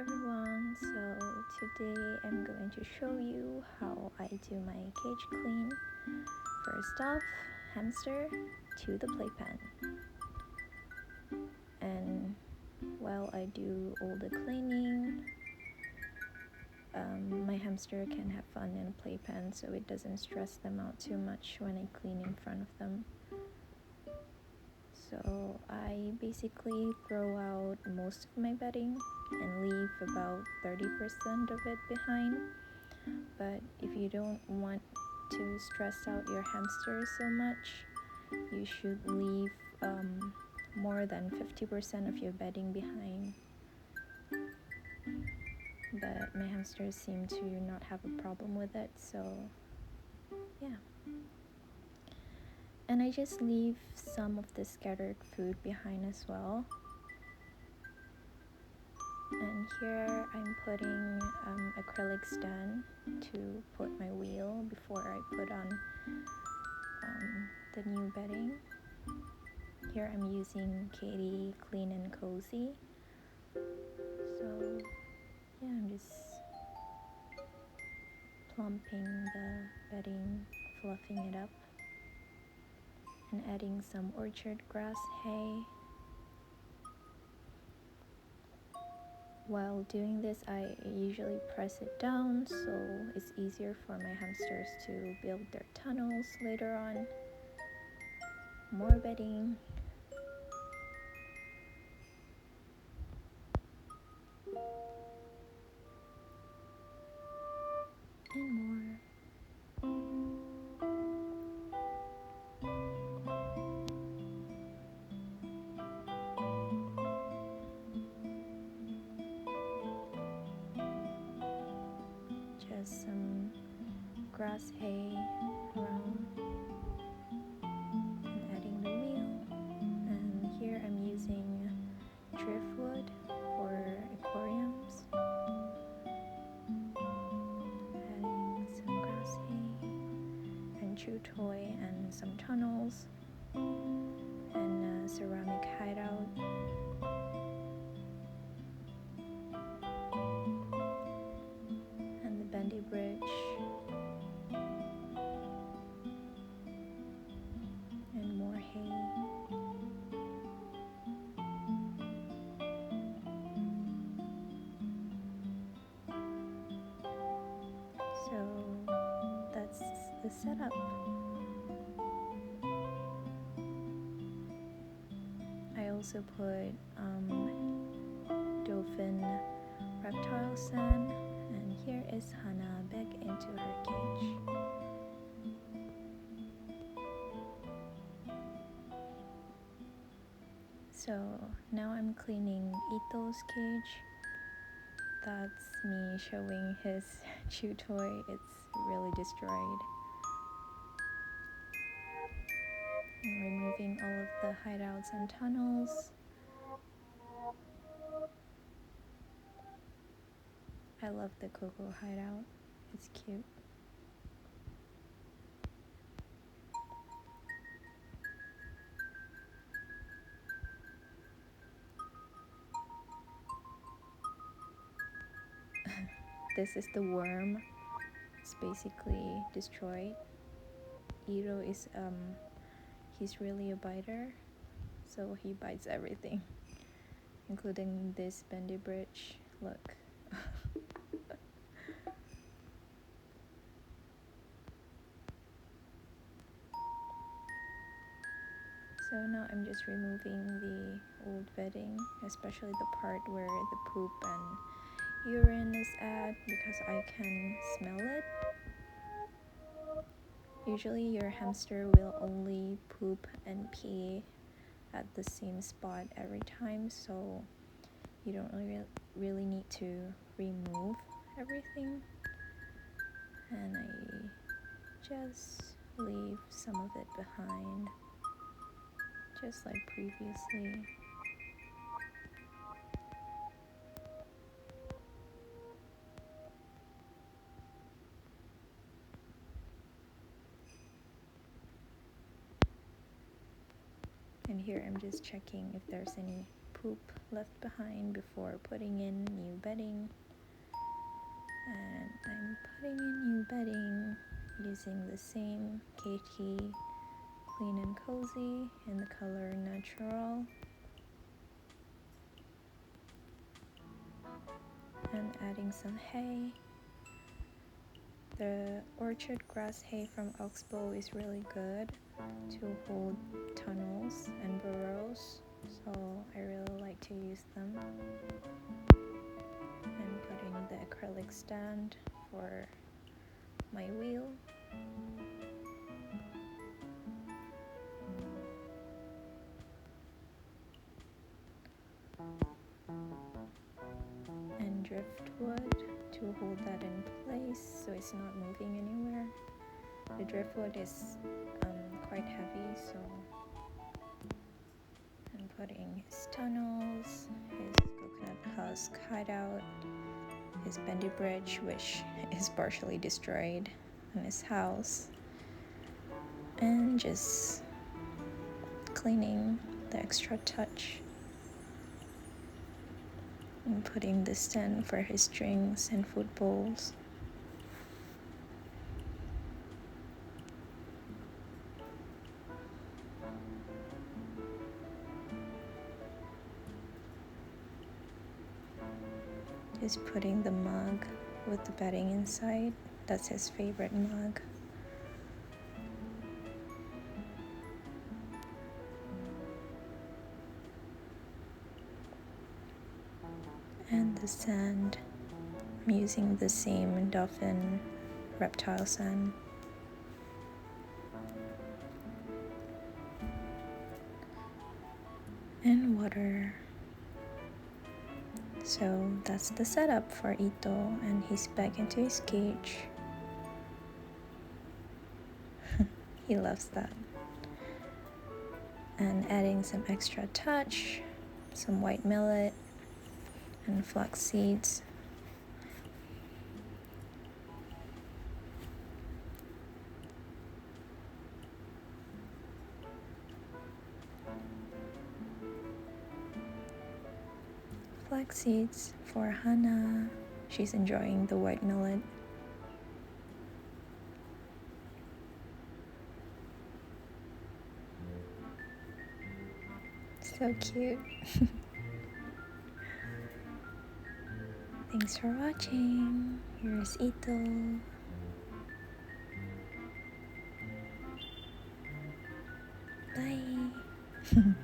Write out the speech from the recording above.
everyone, so today I'm going to show you how I do my cage clean. First off, hamster to the playpen. And while I do all the cleaning, my hamster can have fun in a playpen so it doesn't stress them out too much when I clean in front of them. So I basically throw out most of my bedding and leave about 30% of it behind. But if you don't want to stress out your hamster so much, you should leave more than 50% of your bedding behind. But my hamsters seem to not have a problem with it, so yeah. And I just leave some of the scattered food behind as well. And here I'm putting acrylic stand to put my wheel before I put on the new bedding. Here I'm using Katie Clean and Cozy. So yeah, I'm just plumping the bedding, fluffing it up, and adding some orchard grass hay. While doing this, I usually press it down so it's easier for my hamsters to build their tunnels later on. More bedding. And more. Just some grass hay around and adding the wheel. And here I'm using driftwood for aquariums. Adding some grass hay and chew toy and some tunnels and a ceramic hideout. And the bendy bridge. And more hay. So that's the setup. I also put dolphin reptile sand, and here is Hannah back into her cage. So now I'm cleaning Ito's cage. That's me showing his chew toy. It's really destroyed. And removing all of the hideouts and tunnels. I love the Coco hideout. It's cute. This is the worm. It's basically destroyed. Ito is he's really a biter, so he bites everything, including this bendy bridge. Look. So now I'm just removing the old bedding, especially the part where the poop and urine is at, because I can smell it. Usually your hamster will only poop and pee at the same spot every time, so you don't really need to remove everything. And I just leave some of it behind, just like previously. And here I'm just checking if there's any poop left behind before putting in new bedding. And I'm putting in new bedding using the same KT Clean and Cozy in the color Natural. And adding some hay. The orchard grass hay from Oxbow is really good to hold tunnels and burrows, so I really like to use them. And putting the acrylic stand for my wheel. And driftwood to hold that in place so it's not moving anywhere. The driftwood is quite heavy, so I'm putting his tunnels, his coconut husk hideout, his bendy bridge, which is partially destroyed, and his house, and just cleaning the extra touch and putting the stand for his drinks and food bowls. Just putting the mug with the bedding inside. That's his favorite mug. And the sand, I'm using the same dolphin reptile sand. And water. So that's the setup for Ito, and he's back into his cage. He loves that. And adding some extra touch, some white millet and flax seeds. Flax seeds for Hannah. She's enjoying the white millet. So cute. Thanks for watching. Here's Ito. Bye.